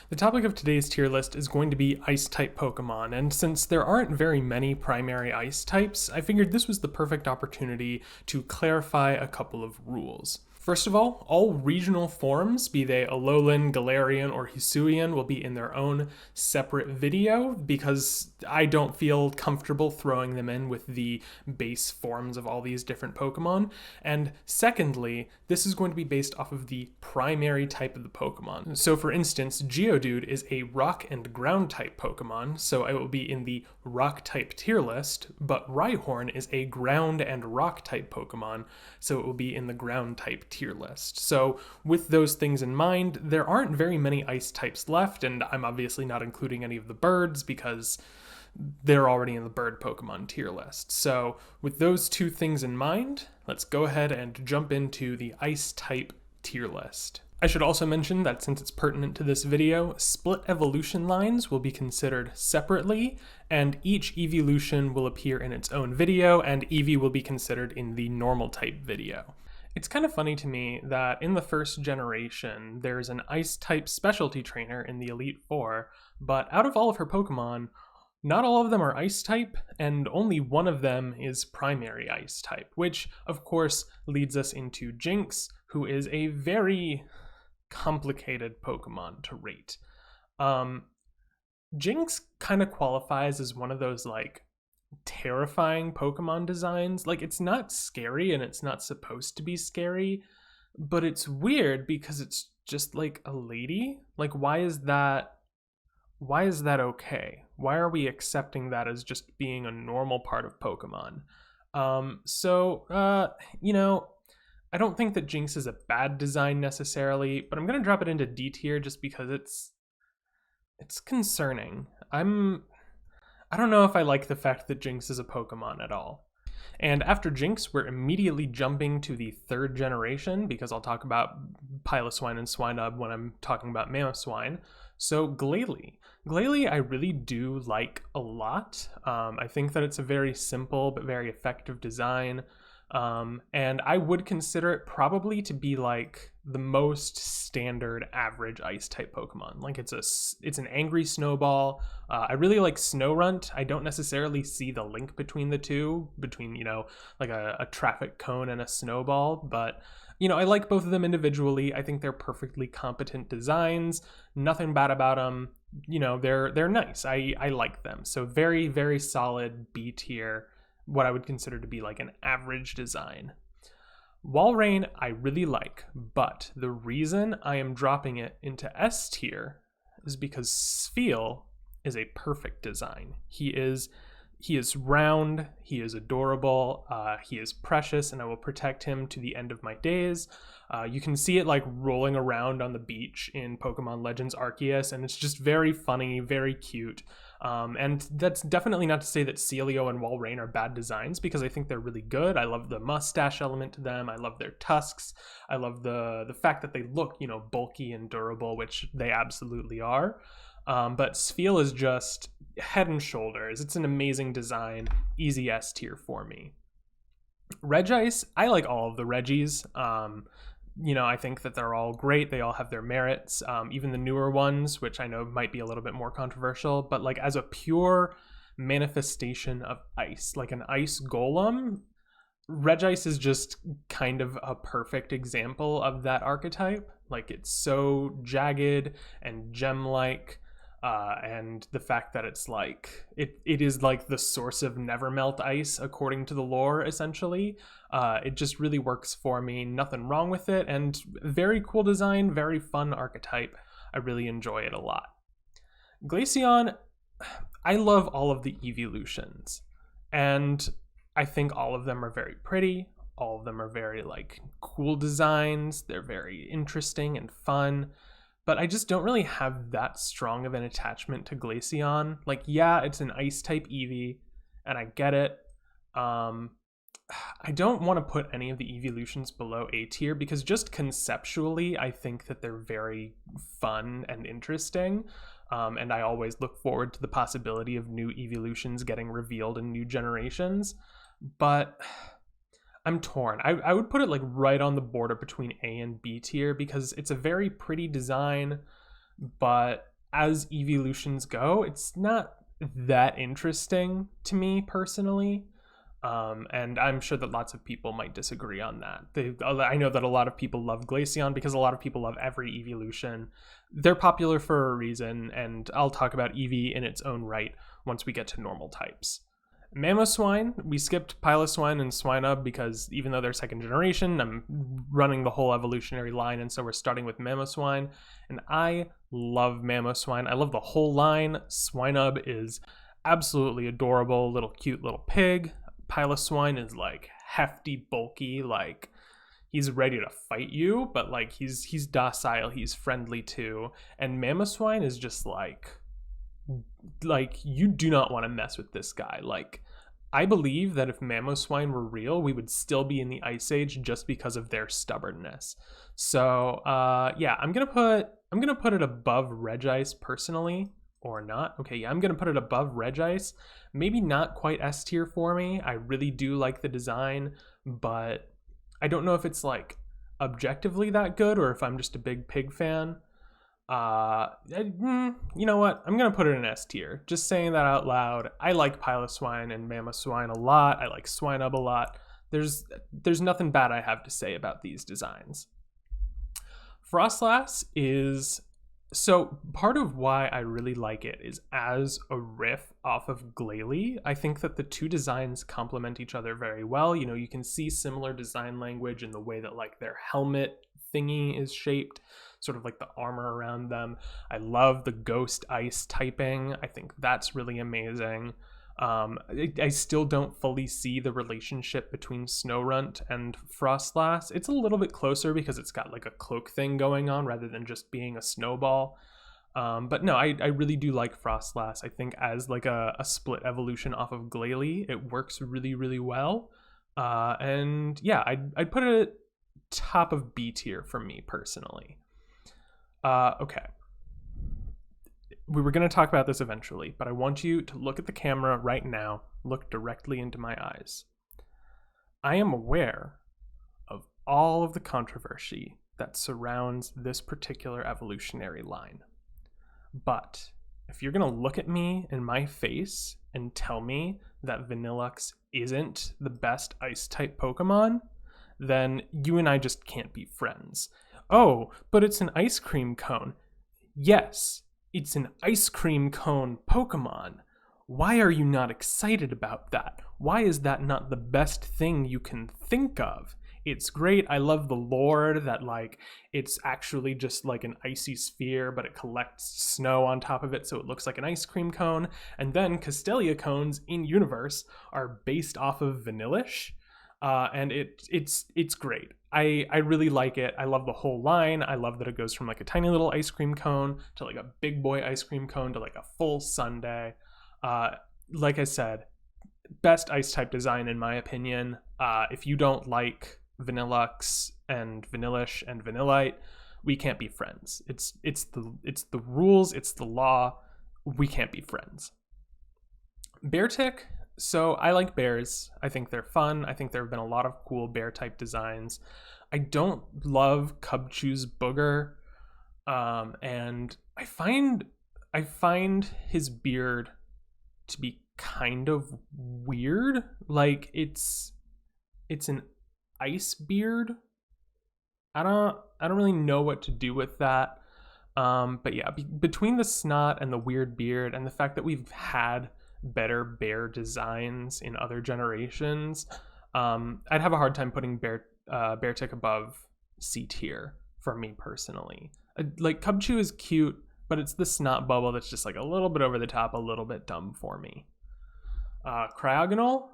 The topic of today's tier list is going to be Ice-type Pokemon, and since there aren't very many primary Ice types, I figured this was the perfect opportunity to clarify a couple of rules. First of all regional forms, be they Alolan, Galarian, or Hisuian, will be in their own separate video because I don't feel comfortable throwing them in with the base forms of all these different Pokemon. And secondly, this is going to be based off of the primary type of the Pokemon. So for instance, Geodude is a rock and ground type Pokemon, so it will be in the rock type tier list, but Rhyhorn is a ground and rock type Pokemon, so it will be in the ground type tier list. So with those things in mind, there aren't very many ice types left, and I'm obviously not including any of the birds because they're already in the bird Pokemon tier list. So with those two things in mind, let's go ahead and jump into the ice type tier list. I should also mention that since it's pertinent to this video, split evolution lines will be considered separately, and each evolution will appear in its own video, and Eevee will be considered in the normal type video. It's kind of funny to me that in the first generation, there's an Ice-type specialty trainer in the Elite Four, but out of all of her Pokemon, not all of them are Ice-type, and only one of them is primary Ice-type, which, of course, leads us into Jynx, who is a very complicated Pokemon to rate. Jynx kind of qualifies as one of those, terrifying Pokemon designs. It's not scary and it's not supposed to be scary, but it's weird because it's just a lady. Why is that okay? Why are we accepting that as just being a normal part of Pokemon? I don't think that Jynx is a bad design necessarily, but I'm gonna drop it into D tier just because it's concerning. I don't know if I like the fact that Jynx is a Pokemon at all. And after Jynx, we're immediately jumping to the third generation because I'll talk about Piloswine and Swinub when I'm talking about Mamoswine. So Glalie. Glalie I really do like a lot. I think that it's a very simple but very effective design. And I would consider it probably to be the most standard average ice type Pokemon. It's an angry Snowball. I really like Snorunt. I don't necessarily see the link between the two, between a traffic cone and a Snowball, but I like both of them individually. I think they're perfectly competent designs. Nothing bad about them. They're nice. I like them. So very, very solid B tier, what I would consider to be an average design. Walrein I really like, but the reason I am dropping it into S tier is because Spheal is a perfect design. He is round, he is adorable, he is precious, and I will protect him to the end of my days. You can see it rolling around on the beach in Pokemon Legends Arceus, and it's just very funny, very cute. And that's definitely not to say that Celio and Walrein are bad designs, because I think they're really good. I love the mustache element to them. I love their tusks. I love the fact that they look, bulky and durable, which they absolutely are. But Spheal is just head and shoulders. It's an amazing design. Easy S tier for me. Regice, I like all of the Regis. I think that they're all great. They all have their merits. Even the newer ones, which I know might be a little bit more controversial, but as a pure manifestation of ice, like an ice golem, Regice is just kind of a perfect example of that archetype. It's so jagged and gem-like. And the fact that it's it is the source of never melt ice according to the lore, essentially. It just really works for me. Nothing wrong with it, and very cool design, very fun archetype. I really enjoy it a lot. Glaceon, I love all of the evolutions, and I think all of them are very pretty. All of them are very cool designs. They're very interesting and fun. But I just don't really have that strong of an attachment to Glaceon. Yeah, it's an ice-type Eevee, and I get it. I don't want to put any of the evolutions below A tier, because just conceptually, I think that they're very fun and interesting. And I always look forward to the possibility of new evolutions getting revealed in new generations. But I'm torn. I would put it right on the border between A and B tier, because it's a very pretty design, but as evolutions go, it's not that interesting to me personally. And I'm sure that lots of people might disagree on that. I know that a lot of people love Glaceon because a lot of people love every evolution. They're popular for a reason, and I'll talk about Eevee in its own right once we get to normal types. Mamoswine, we skipped Piloswine and Swinub because even though they're second generation, I'm running the whole evolutionary line, and so we're starting with Mamoswine. And I love Mamoswine. I love the whole line. Swinub is absolutely adorable, little cute little pig. Piloswine is like hefty, bulky, like he's ready to fight you, but like he's docile, he's friendly too. And Mamoswine is just like you do not want to mess with this guy. Like, I believe that if Mamoswine were real, we would still be in the Ice Age just because of their stubbornness. So yeah, I'm gonna put it above Regice personally, or not. Okay, yeah, I'm gonna put it above Regice. Maybe not quite S tier for me. I really do like the design, but I don't know if it's like objectively that good or if I'm just a big pig fan. You know what? I'm gonna put it in S tier. Just saying that out loud. I like Piloswine and Mamoswine a lot. I like Swinub a lot. There's nothing bad I have to say about these designs. Froslass is, so part of why I really like it is as a riff off of Glalie. I think that the two designs complement each other very well. You know, you can see similar design language in the way that like their helmet thingy is shaped, sort of like the armor around them. I love the ghost ice typing. I think that's really amazing. I still don't fully see the relationship between Snorunt and Froslass. It's a little bit closer because it's got like a cloak thing going on rather than just being a snowball. But no, I really do like Froslass. I think as like a split evolution off of Glalie, it works really, really well. And yeah, I'd put it at top of B tier for me personally. Okay. We were going to talk about this eventually, but I want you to look at the camera right now, look directly into my eyes. I am aware of all of the controversy that surrounds this particular evolutionary line. But if you're going to look at me in my face and tell me that Vanillux isn't the best ice-type Pokemon, then you and I just can't be friends. Oh, but it's an ice cream cone. Yes, it's an ice cream cone Pokemon. Why are you not excited about that? Why is that not the best thing you can think of? It's great. I love the lore that like it's actually just like an icy sphere, but it collects snow on top of it so it looks like an ice cream cone. And then Castelia cones in universe are based off of Vanillish. And it's great. I really like it. I love the whole line. I love that it goes from like a tiny little ice cream cone to like a big boy ice cream cone to like a full sundae. Like I said, best ice type design in my opinion. If you don't like Vanillux and Vanillish and Vanillite, we can't be friends. It's the rules, it's the law. We can't be friends. Beartic. So I like bears. I think they're fun. I think there have been a lot of cool bear type designs. I don't love Cubchoo's Booger. And I find his beard to be kind of weird. Like it's an ice beard. I don't really know what to do with that. But yeah, between the snot and the weird beard and the fact that we've had better bear designs in other generations, I'd have a hard time putting Beartic above C tier for me personally. Like Cubchoo is cute, but it's the snot bubble that's just like a little bit over the top, a little bit dumb for me. Cryogonal,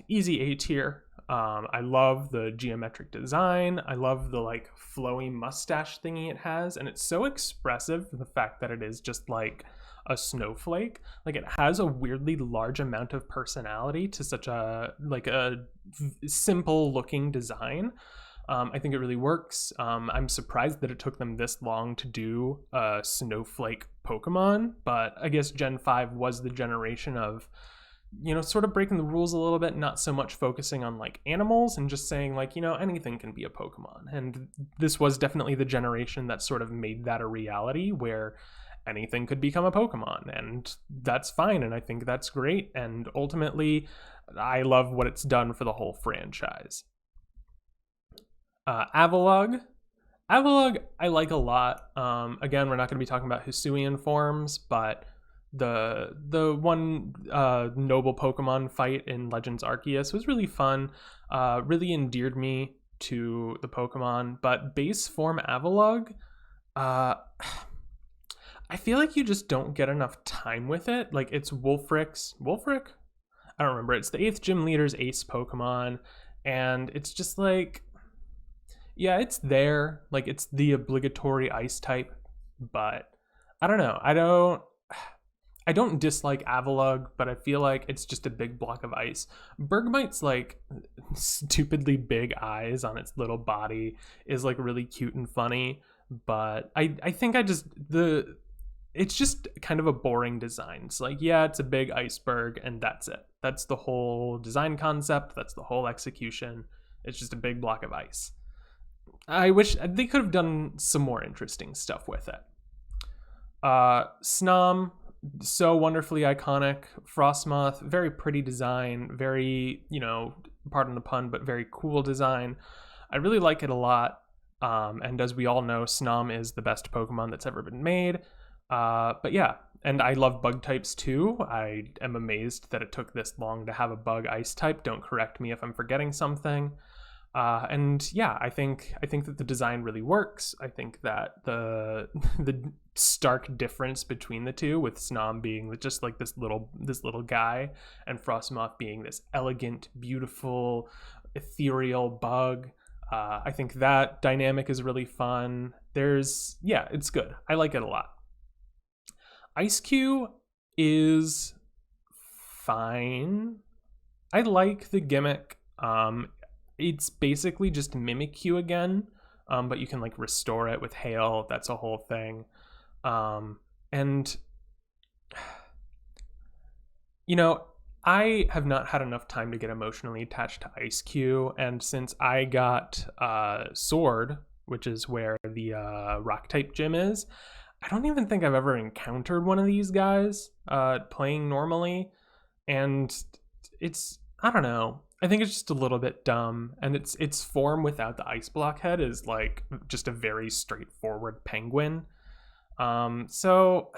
easy A tier. I love the geometric design. I love the like flowy mustache thingy it has, and it's so expressive for the fact that it is just like a snowflake. Like it has a weirdly large amount of personality to such a simple looking design. I think it really works. I'm surprised that it took them this long to do a snowflake Pokemon, but I guess Gen 5 was the generation of, you know, sort of breaking the rules a little bit, not so much focusing on like animals and just saying like, you know, anything can be a Pokemon. And this was definitely the generation that sort of made that a reality, where anything could become a Pokemon, and that's fine, and I think that's great, and ultimately, I love what it's done for the whole franchise. Avalugg. Avalugg, I like a lot. Again, we're not going to be talking about Hisuian forms, but the one noble Pokemon fight in Legends Arceus was really fun. Really endeared me to the Pokemon. But base form Avalugg, uh, I feel like you just don't get enough time with it. Like, it's Wolfric? I don't remember. It's the 8th gym leader's ace Pokemon, and it's just like, yeah, it's there. Like, it's the obligatory ice type, but I don't know. I don't dislike Avalugg, but I feel like it's just a big block of ice. Bergmite's like stupidly big eyes on its little body is like really cute and funny, but I think it's just kind of a boring design. It's like, yeah, it's a big iceberg and that's it. That's the whole design concept, that's the whole execution. It's just a big block of ice. I wish they could have done some more interesting stuff with it. Snom, so wonderfully iconic. Frostmoth, very pretty design, very, pardon the pun, but very cool design. I really like it a lot. And as we all know, Snom is the best Pokemon that's ever been made. But yeah, and I love bug types too. I am amazed that it took this long to have a bug ice type. Don't correct me if I'm forgetting something. And yeah, I think that the design really works. I think that the stark difference between the two, with Snom being just like this little guy, and Frostmoth being this elegant, beautiful, ethereal bug, I think that dynamic is really fun. It's good. I like it a lot. Ice-Q is fine. I like the gimmick. It's basically just Mimikyu again, but you can like restore it with hail. That's a whole thing. And I have not had enough time to get emotionally attached to Ice-Q, and since I got Sword, which is where the rock type gym is, I don't even think I've ever encountered one of these guys playing normally, and I don't know. I think it's just a little bit dumb, and its form without the ice block head is like just a very straightforward penguin. So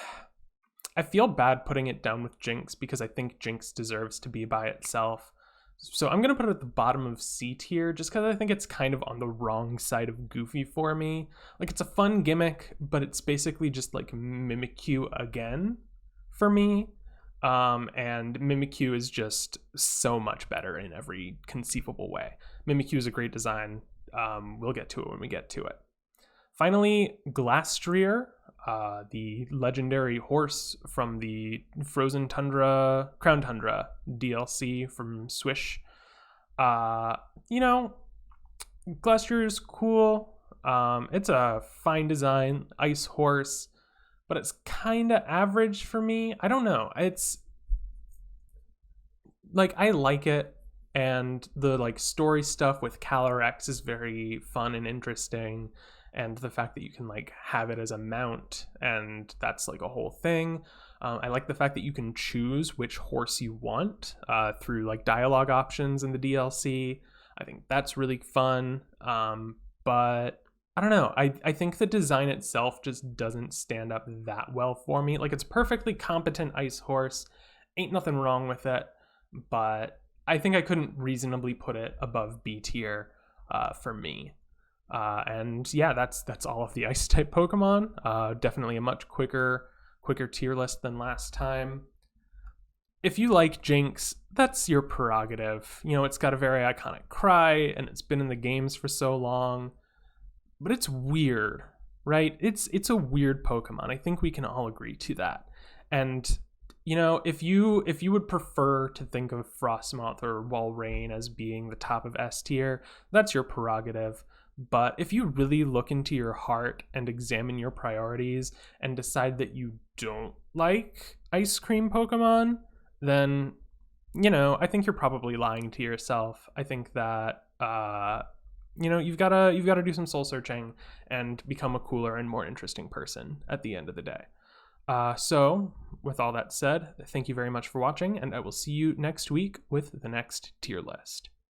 I feel bad putting it down with Jynx because I think Jynx deserves to be by itself. So I'm gonna put it at the bottom of C tier just because I think it's kind of on the wrong side of goofy for me. Like, it's a fun gimmick, but it's basically just like Mimikyu again for me. And Mimikyu is just so much better in every conceivable way. Mimikyu is a great design. We'll get to it when we get to it. Finally, Glastrier, the legendary horse from the Crown Tundra DLC from Swish. Glastrier is cool. It's a fine design, ice horse, but it's kind of average for me. I don't know. It's like, I like it, and the like story stuff with Calyrex is very fun and interesting, and the fact that you can like have it as a mount, and that's like a whole thing. I like the fact that you can choose which horse you want through like dialogue options in the DLC. I think that's really fun. But I don't know. I think the design itself just doesn't stand up that well for me. Like, it's perfectly competent ice horse. Ain't nothing wrong with it. But I think I couldn't reasonably put it above B tier for me. And yeah, that's all of the ice type Pokemon. Definitely a much quicker tier list than last time. If you like Jynx, that's your prerogative. It's got a very iconic cry, and it's been in the games for so long. But it's weird, right? It's a weird Pokemon. I think we can all agree to that. And if you would prefer to think of Frostmoth or Walrein as being the top of S tier, that's your prerogative. But if you really look into your heart and examine your priorities and decide that you don't like ice cream Pokemon, then I think you're probably lying to yourself. I think that you've got to do some soul searching and become a cooler and more interesting person at the end of the day. So, with all that said, thank you very much for watching, and I will see you next week with the next tier list.